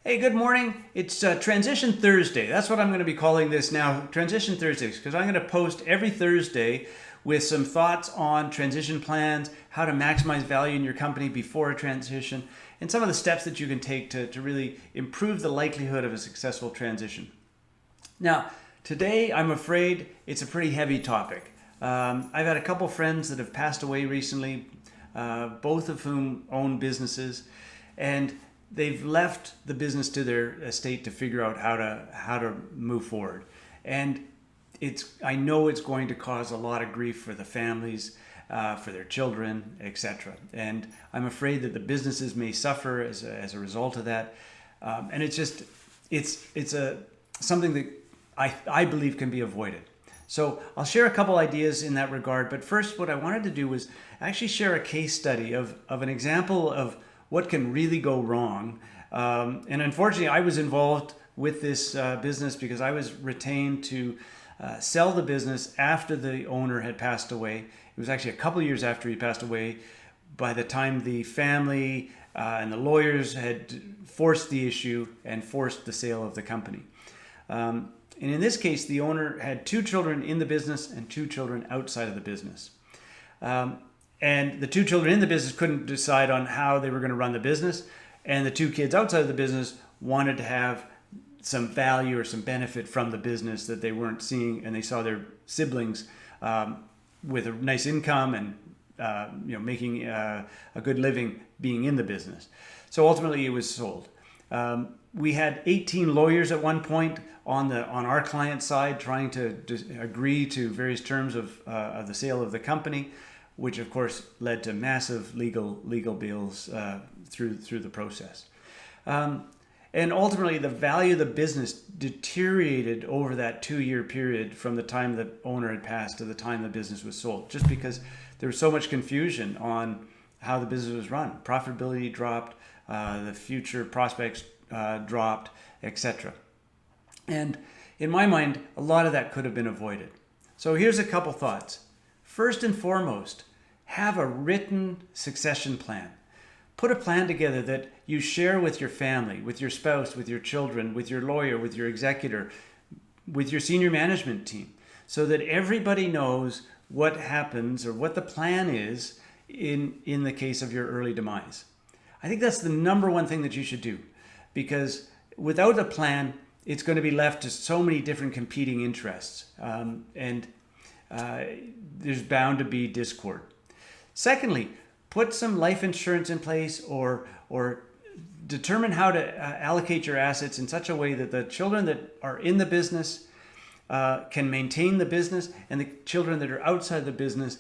Hey, good morning. It's Transition Thursday. That's what I'm going to be calling this now, Transition Thursdays, because I'm going to post every Thursday with some thoughts on transition plans, how to maximize value in your company before a transition, and some of the steps that you can take to really improve the likelihood of a successful transition. Now, today I'm afraid it's a pretty heavy topic. I've had a couple friends that have passed away recently, both of whom own businesses, and they've left the business to their estate to figure out how to move forward. And I know it's going to cause a lot of grief for the families, for their children, etc. And I'm afraid that the businesses may suffer as a result of that. And it's something that I believe can be avoided. So I'll share a couple ideas in that regard. But first, what I wanted to do was actually share a case study of an example of what can really go wrong. And unfortunately, I was involved with this business because I was retained to sell the business after the owner had passed away. It was actually a couple of years after he passed away, by the time the family and the lawyers had forced the issue and forced the sale of the company. And in this case, the owner had 2 children in the business and 2 children outside of the business. And the 2 children in the business couldn't decide on how they were going to run the business. And the 2 kids outside of the business wanted to have some value or some benefit from the business that they weren't seeing. And they saw their siblings with a nice income and making a good living being in the business. So ultimately it was sold. We had 18 lawyers at one point on our client side trying to agree to various terms of the sale of the company, which of course led to massive legal bills through the process. And ultimately, the value of the business deteriorated over that 2-year period from the time the owner had passed to the time the business was sold, just because there was so much confusion on how the business was run. Profitability dropped, the future prospects dropped, etc. And in my mind, a lot of that could have been avoided. So here's a couple thoughts. First and foremost, have a written succession plan. Put a plan together that you share with your family, with your spouse, with your children, with your lawyer, with your executor, with your senior management team, so that everybody knows what happens or what the plan is in the case of your early demise. I think that's the number one thing that you should do, because without a plan, it's going to be left to so many different competing interests. And there's bound to be discord. Secondly, put some life insurance in place or determine how to allocate your assets in such a way that the children that are in the business can maintain the business, and the children that are outside the business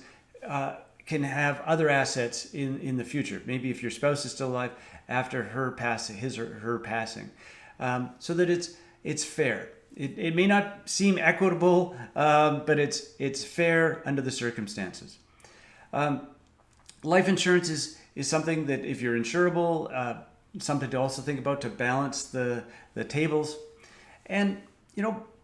can have other assets in the future. Maybe if your spouse is still alive after his or her passing, so that it's fair. It may not seem equitable, but it's fair under the circumstances. Life insurance is something that, if you're insurable, something to also think about to balance the tables. And,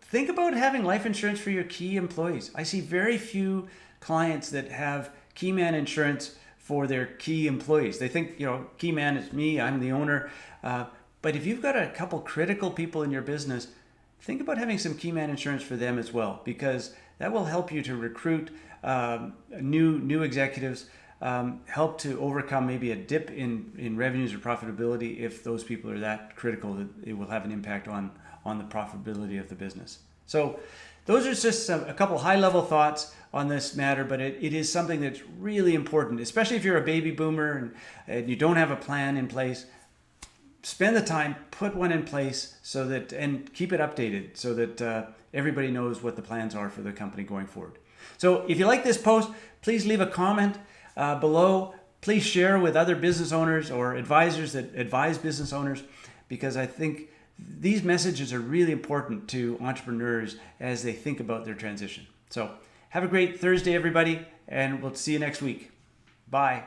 think about having life insurance for your key employees. I see very few clients that have key man insurance for their key employees. They think, key man is me, I'm the owner. But if you've got a couple critical people in your business, think about having some key man insurance for them as well, because that will help you to recruit new executives, help to overcome maybe a dip in revenues or profitability if those people are that critical that it will have an impact on the profitability of the business. So those are just a couple high-level thoughts on this matter, but it is something that's really important, especially if you're a baby boomer and you don't have a plan in place. Spend the time, put one in place and keep it updated so that everybody knows what the plans are for the company going forward. So if you like this post, please leave a comment below. Please share with other business owners or advisors that advise business owners, because I think these messages are really important to entrepreneurs as they think about their transition. So have a great Thursday, everybody, and we'll see you next week. Bye.